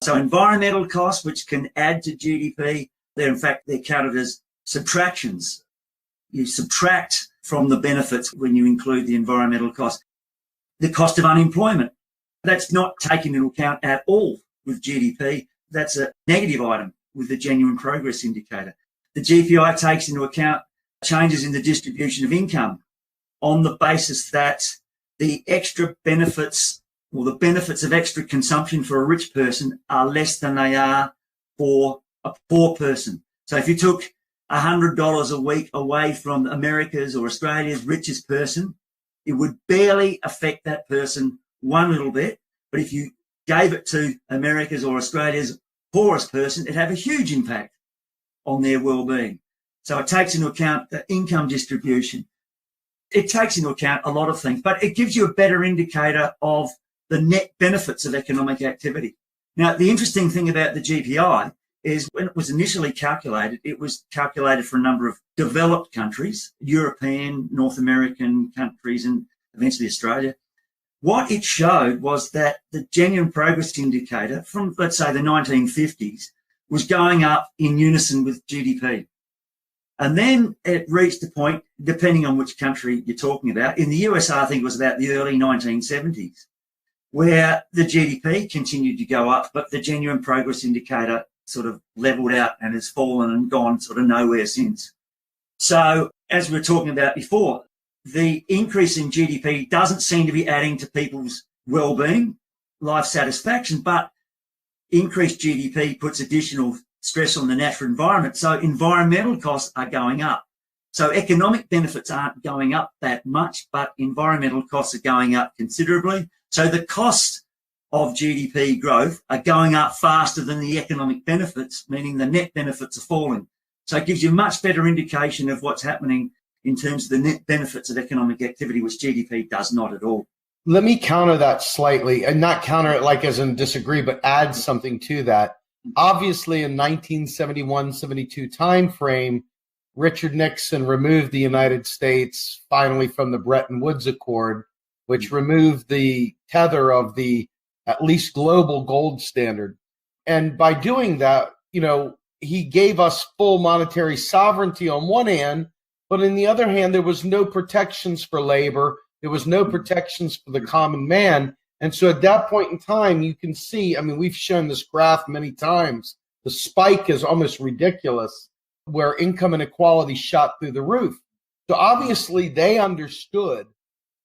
So environmental costs, which can add to GDP, they're counted as subtractions. You subtract from the benefits when you include the environmental cost. The cost of unemployment, that's not taken into account at all with GDP. That's a negative item with the genuine progress indicator. The GPI takes into account changes in the distribution of income on the basis that the extra benefits or the benefits of extra consumption for a rich person are less than they are for a poor person. So if you took $100 a week away from America's or Australia's richest person, it would barely affect that person one little bit. But if you gave it to America's or Australia's poorest person, it'd have a huge impact on their well-being. So it takes into account the income distribution. It takes into account a lot of things, but it gives you a better indicator of the net benefits of economic activity. Now, the interesting thing about the GPI is when it was initially calculated, it was calculated for a number of developed countries, European, North American countries, and eventually Australia. What it showed was that the genuine progress indicator from, let's say, the 1950s was going up in unison with GDP. And then it reached a point, depending on which country you're talking about. In the USA, I think it was about the early 1970s, where the GDP continued to go up, but the genuine progress indicator sort of leveled out and has fallen and gone sort of nowhere since. So as we were talking about before, the increase in GDP doesn't seem to be adding to people's well-being, life satisfaction, but increased GDP puts additional stress on the natural environment. So environmental costs are going up. So economic benefits aren't going up that much, but environmental costs are going up considerably. So the costs of GDP growth are going up faster than the economic benefits, meaning the net benefits are falling. So it gives you a much better indication of what's happening in terms of the net benefits of economic activity, which GDP does not at all. Let me counter that slightly, and not counter it like as in disagree, but add something to that. Obviously, in 1971-72 timeframe, Richard Nixon removed the United States finally from the Bretton Woods Accord, which removed the tether of the at least global gold standard. And by doing that, he gave us full monetary sovereignty on one hand, but on the other hand, there was no protections for labor. There was no protections for the common man. And so at that point in time, you can see, we've shown this graph many times. The spike is almost ridiculous, where income inequality shot through the roof. So obviously they understood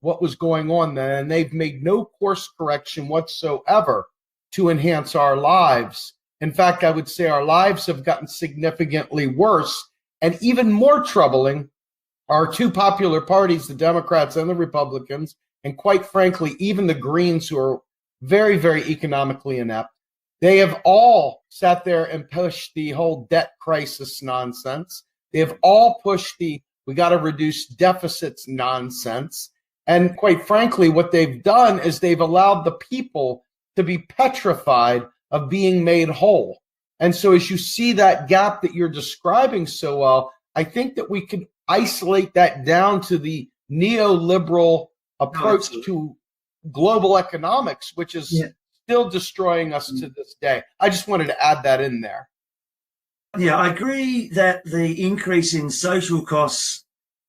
what was going on then, and they've made no course correction whatsoever to enhance our lives. In fact, I would say our lives have gotten significantly worse. And even more troubling, our two popular parties, the Democrats and the Republicans, and quite frankly, even the Greens, who are very, very economically inept, they have all sat there and pushed the whole debt crisis nonsense. They have all pushed we got to reduce deficits nonsense. And quite frankly, what they've done is they've allowed the people to be petrified of being made whole. And so as you see that gap that you're describing so well, I think that we could isolate that down to the neoliberal approach to global economics, which is still destroying us to this day. I just wanted to add that in there. Yeah, I agree that the increase in social costs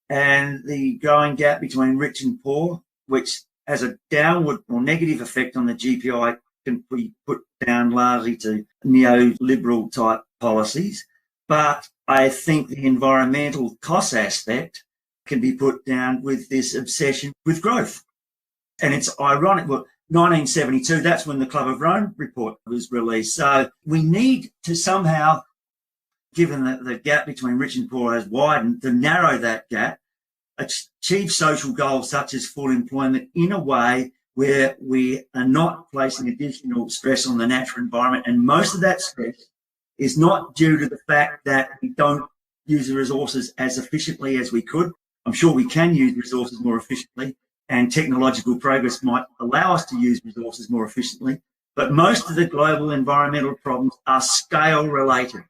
and the growing gap between rich and poor, which has a downward or negative effect on the GPI, can be put down largely to neoliberal type policies. But I think the environmental cost aspect can be put down with this obsession with growth. And it's ironic. Well, 1972, that's when the Club of Rome report was released. So we need to somehow, given that the gap between rich and poor has widened, to narrow that gap, achieve social goals such as full employment in a way where we are not placing additional stress on the natural environment. And most of that stress is not due to the fact that we don't use the resources as efficiently as we could. I'm sure we can use resources more efficiently, and technological progress might allow us to use resources more efficiently. But most of the global environmental problems are scale related.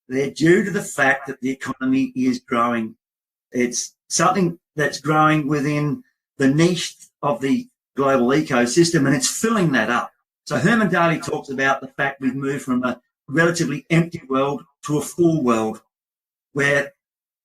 They're due to the fact that the economy is growing. It's something that's growing within the niche of the global ecosystem, and it's filling that up. So Herman Daly talks about the fact we've moved from a relatively empty world to a full world where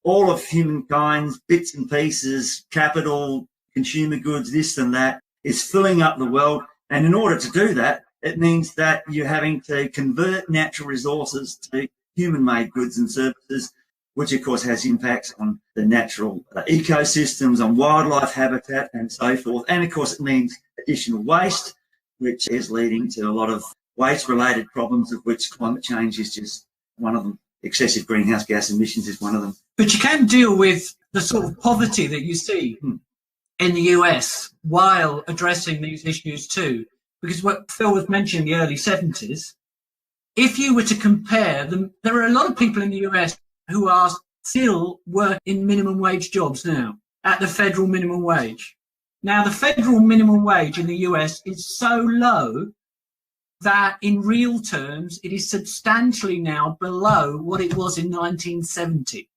all of humankind's bits and pieces, capital, consumer goods, this and that, is filling up the world. And in order to do that, it means that you're having to convert natural resources to human-made goods and services, which of course has impacts on the natural ecosystems, on wildlife habitat and so forth. And of course it means additional waste, which is leading to a lot of waste-related problems, of which climate change is just one of them. Excessive greenhouse gas emissions is one of them. But you can deal with the sort of poverty that you see in the US while addressing these issues too. Because what Phil was mentioning in the early 70s, if you were to compare them, there are a lot of people in the US who are still working in minimum wage jobs now at the federal minimum wage. Now, the federal minimum wage in the US is so low that in real terms, it is substantially now below what it was in 1970.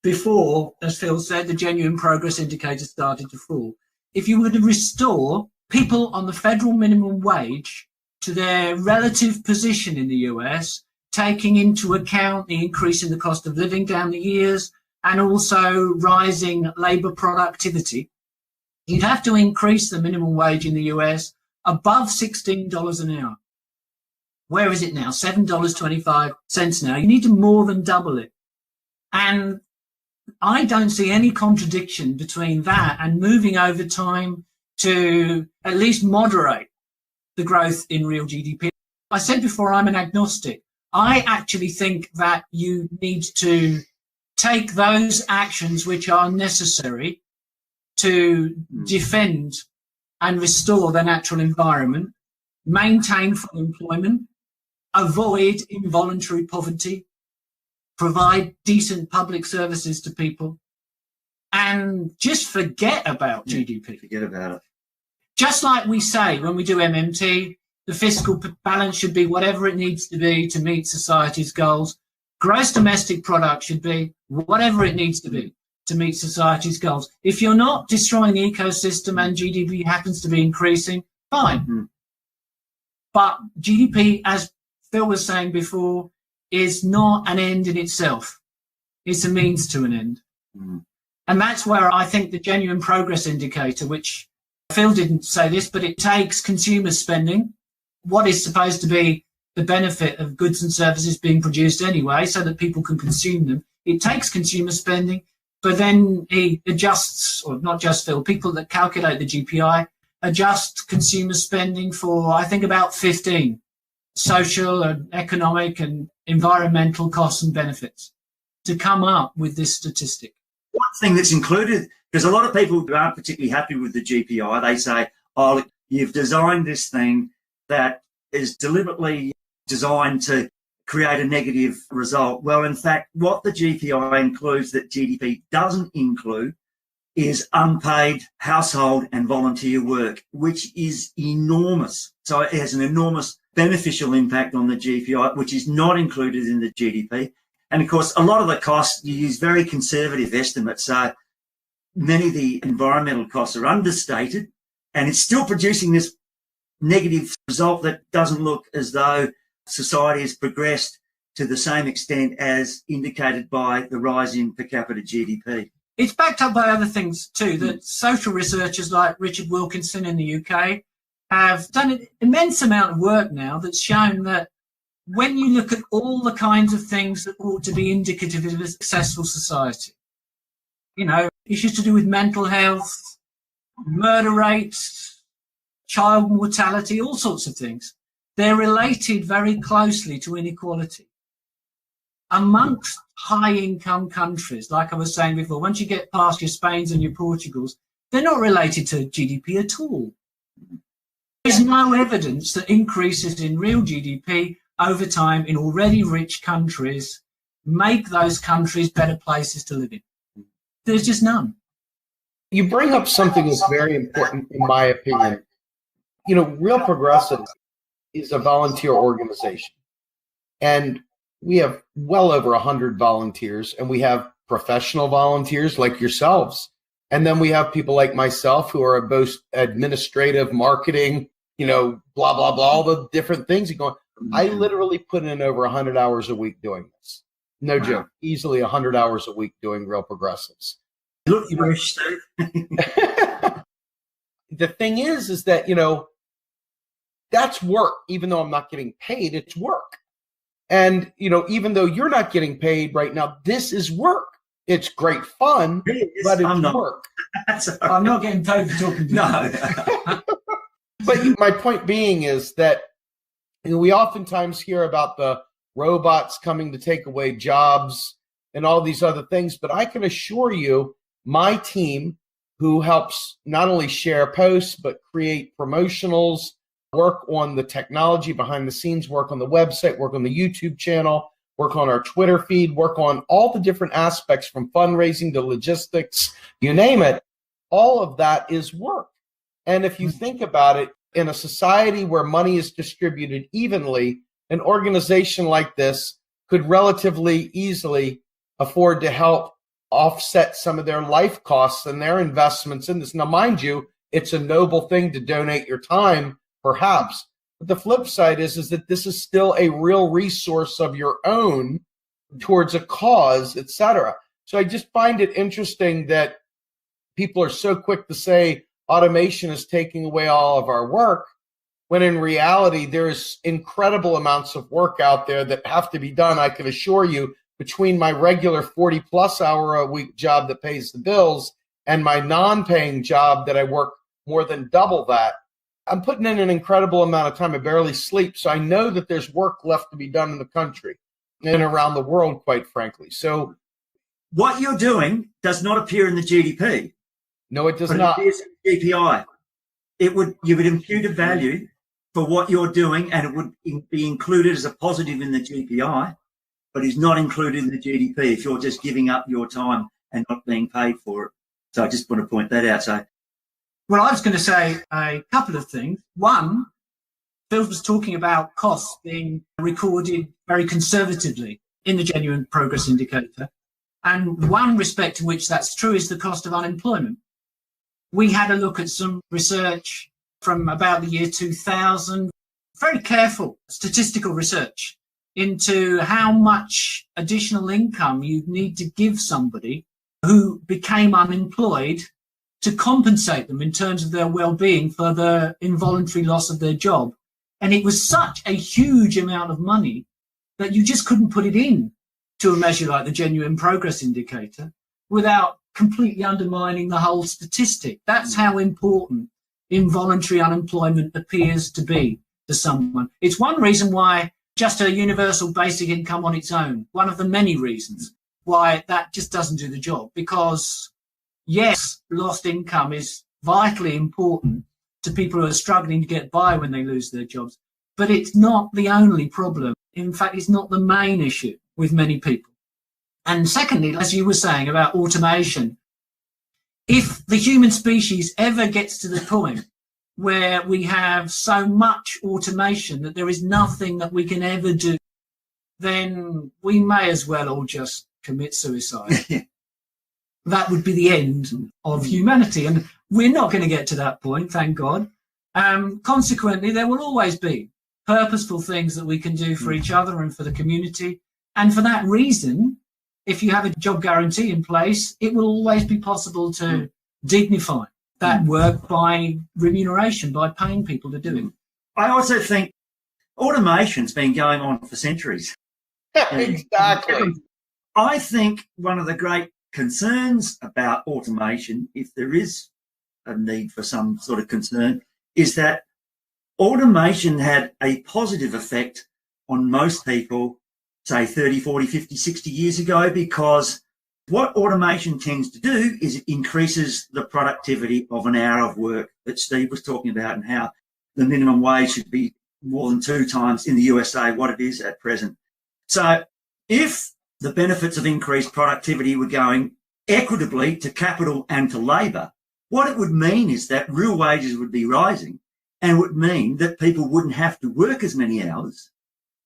Before, as Phil said, the genuine progress indicator started to fall. If you were to restore people on the federal minimum wage to their relative position in the US, taking into account the increase in the cost of living down the years and also rising labour productivity, you'd have to increase the minimum wage in the US above $16 an hour. Where is it now? $7.25 now. You need to more than double it. And I don't see any contradiction between that and moving over time to at least moderate the growth in real GDP. I said before, I'm an agnostic. I actually think that you need to take those actions which are necessary to defend and restore the natural environment, maintain full employment, avoid involuntary poverty, provide decent public services to people, and just forget about GDP. Forget about it. Just like we say when we do MMT, the fiscal balance should be whatever it needs to be to meet society's goals. Gross domestic product should be whatever it needs to be to meet society's goals. If you're not destroying the ecosystem and GDP happens to be increasing, fine. But GDP, as Phil was saying before, is not an end in itself. It's a means to an end. And that's where I think the genuine progress indicator, which Phil didn't say this, but it takes consumer spending, what is supposed to be the benefit of goods and services being produced anyway, so that people can consume them. It takes consumer spending, but then he adjusts, or not just Phil, people that calculate the GPI adjust consumer spending for, I think, about 15 social and economic and environmental costs and benefits to come up with this statistic. One thing that's included, because a lot of people who aren't particularly happy with the GPI, they say, oh, look, you've designed this thing that is deliberately designed to create a negative result. Well, in fact, what the GPI includes that GDP doesn't include is unpaid household and volunteer work, which is enormous. So it has an enormous beneficial impact on the GPI, which is not included in the GDP. And of course, a lot of the costs, you use very conservative estimates. So many of the environmental costs are understated, and it's still producing this negative result that doesn't look as though society has progressed to the same extent as indicated by the rise in per capita GDP. It's backed up by other things too, that social researchers like Richard Wilkinson in the UK have done an immense amount of work now that's shown that when you look at all the kinds of things that ought to be indicative of a successful society, you know, issues to do with mental health, murder rates, child mortality, all sorts of things, they're related very closely to inequality. Amongst high-income countries, like I was saying before, once you get past your Spains and your Portugals, they're not related to GDP at all. There's no evidence that increases in real GDP over time in already rich countries make those countries better places to live in. There's just none. You bring up something that's very important, in my opinion. You know, Real Progressives is a volunteer organization, and we have well over 100 volunteers, and we have professional volunteers like yourselves. And then we have people like myself who are both administrative, marketing, blah, blah, blah, all the different things. You're going, I literally put in over 100 hours a week doing this. No joke. Easily 100 hours a week doing Real Progressives. Look, you wish, Steve. The thing is that, that's work. Even though I'm not getting paid, it's work. And, even though you're not getting paid right now, this is work. It's great fun, but it's work. I'm not getting paid for talking to you. No. But my point being is that we oftentimes hear about the robots coming to take away jobs and all these other things, but I can assure you my team, who helps not only share posts, but create promotionals, work on the technology behind the scenes, work on the website, work on the YouTube channel, work on our Twitter feed, work on all the different aspects from fundraising to logistics, you name it. All of that is work. And if you think about it, in a society where money is distributed evenly, an organization like this could relatively easily afford to help offset some of their life costs and their investments in this. Now, mind you, it's a noble thing to donate your time, perhaps. But the flip side is that this is still a real resource of your own towards a cause, etc. So I just find it interesting that people are so quick to say automation is taking away all of our work, when in reality, there's incredible amounts of work out there that have to be done. I can assure you, between my regular 40-plus hour a week job that pays the bills and my non-paying job that I work more than double that, I'm putting in an incredible amount of time. I barely sleep. So I know that there's work left to be done in the country and around the world, quite frankly. So what you're doing does not appear in the GDP. No, it does not. It appears in the GPI. You would impute a value for what you're doing, and it would be included as a positive in the GPI, but is not included in the GDP if you're just giving up your time and not being paid for it. So I just want to point that out. So, well, I was going to say a couple of things. One, Phil was talking about costs being recorded very conservatively in the genuine progress indicator. And one respect in which that's true is the cost of unemployment. We had a look at some research from about the year 2000, very careful statistical research into how much additional income you'd need to give somebody who became unemployed to compensate them in terms of their well-being for the involuntary loss of their job. And it was such a huge amount of money that you just couldn't put it in to a measure like the genuine progress indicator without completely undermining the whole statistic. That's how important involuntary unemployment appears to be to someone. It's one reason why just a universal basic income on its own, one of the many reasons why that just doesn't do the job. Because, yes, lost income is vitally important to people who are struggling to get by when they lose their jobs, but it's not the only problem. In fact, it's not the main issue with many people. And secondly, as you were saying about automation, if the human species ever gets to the point where we have so much automation that there is nothing that we can ever do, then we may as well all just commit suicide. That would be the end of humanity. And we're not going to get to that point, thank God. Consequently, there will always be purposeful things that we can do for each other and for the community. And for that reason, if you have a job guarantee in place, it will always be possible to dignify that work by remuneration, by paying people to do it. I also think automation's been going on for centuries. Exactly. I think one of the great concerns about automation, if there is a need for some sort of concern, is that automation had a positive effect on most people, say 30, 40, 50, 60 years ago, because what automation tends to do is it increases the productivity of an hour of work that Steve was talking about, and how the minimum wage should be more than 2 times in the USA what it is at present. So if the benefits of increased productivity were going equitably to capital and to labour, what it would mean is that real wages would be rising, and would mean that people wouldn't have to work as many hours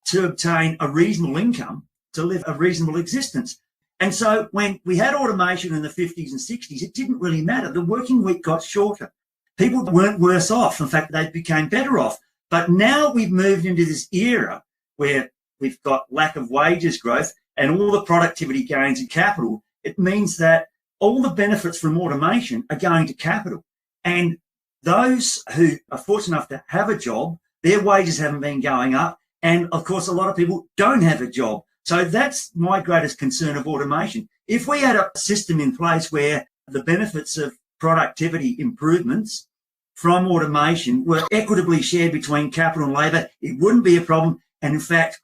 to obtain a reasonable income to live a reasonable existence. And so when we had automation in the 50s and 60s, it didn't really matter. The working week got shorter. people weren't worse off. In fact, they became better off. But now we've moved into this era where we've got lack of wages growth and all the productivity gains in capital. It means that all the benefits from automation are going to capital. And those who are fortunate enough to have a job, their wages haven't been going up. And of course, a lot of people don't have a job. So that's my greatest concern of automation. If we had a system in place where the benefits of productivity improvements from automation were equitably shared between capital and labour, it wouldn't be a problem. And in fact,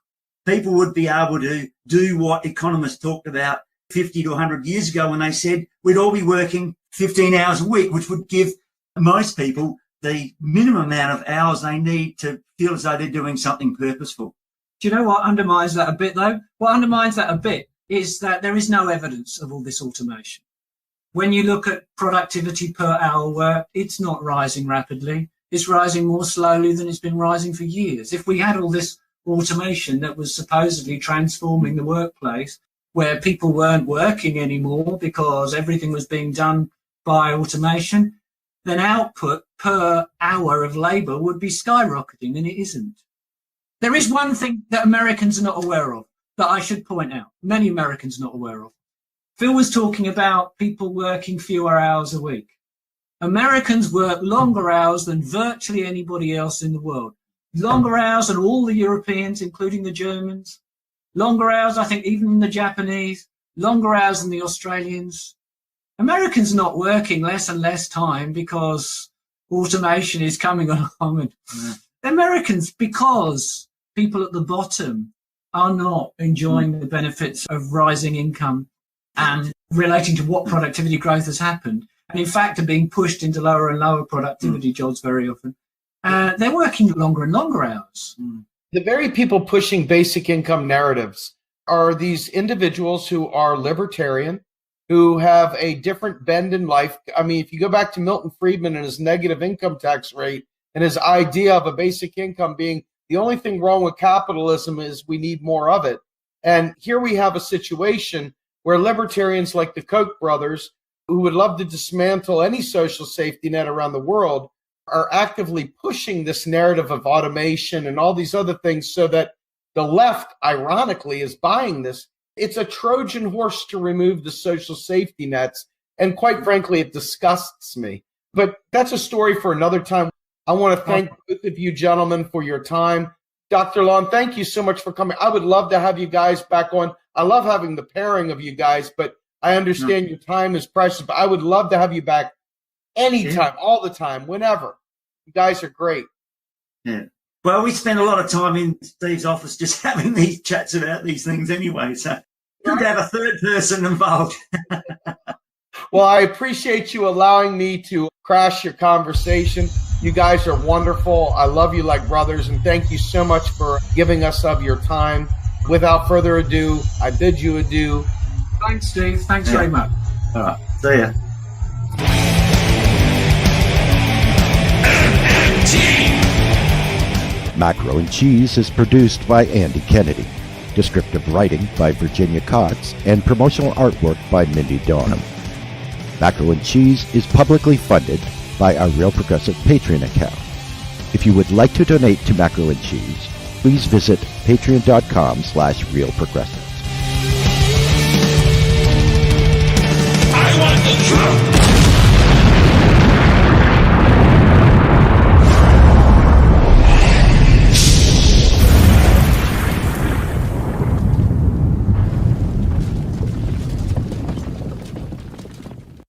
people would be able to do what economists talked about 50 to 100 years ago when they said we'd all be working 15 hours a week, which would give most people the minimum amount of hours they need to feel as though they're doing something purposeful. Do you know what undermines that a bit, though? What undermines that a bit is that there is no evidence of all this automation. When you look at productivity per hour worked, it's not rising rapidly. It's rising more slowly than it's been rising for years. If we had all this automation that was supposedly transforming the workplace, where people weren't working anymore because everything was being done by automation, then output per hour of labour would be skyrocketing, and it isn't. There is one thing that Americans are not aware of that I should point out. Many Americans are not aware of. Phil was talking about people working fewer hours a week. Americans work longer hours than virtually anybody else in the world. Longer hours than all the Europeans, including the Germans. Longer hours, I think, even than the Japanese. Longer hours than the Australians. Americans are not working less and less time because automation is coming along. Americans, because people at the bottom are not enjoying the benefits of rising income and relating to what productivity growth has happened, and in fact are being pushed into lower and lower productivity jobs very often. They're working longer and longer hours. The very people pushing basic income narratives are these individuals who are libertarian, who have a different bend in life. I mean, if you go back to Milton Friedman and his negative income tax rate and his idea of a basic income being the only thing wrong with capitalism is we need more of it. And here we have a situation where libertarians like the Koch brothers, who would love to dismantle any social safety net around the world, are actively pushing this narrative of automation and all these other things so that the left, ironically, is buying this. It's a Trojan horse to remove the social safety nets. And quite frankly, it disgusts me. But that's a story for another time. I want to thank both of you gentlemen for your time. Dr. Long, thank you so much for coming. I would love to have you guys back on. I love having the pairing of you guys, but I understand your time is precious. But I would love to have you back anytime, all the time, whenever. You guys are great. Yeah. Well, we spend a lot of time in Steve's office just having these chats about these things anyway. So good to have a third person involved. Well, I appreciate you allowing me to crash your conversation. You guys are wonderful. I love you like brothers, and thank you so much for giving us of your time. Without further ado, I bid you adieu. Thanks, Steve. Thanks very much. All right. See ya. Macro and Cheese is produced by Andy Kennedy. Descriptive writing by Virginia Cox and promotional artwork by Mindy Donham. Macro and Cheese is publicly funded by our Real Progressive Patreon account. If you would like to donate to Macro and Cheese, please visit patreon.com/realprogressive.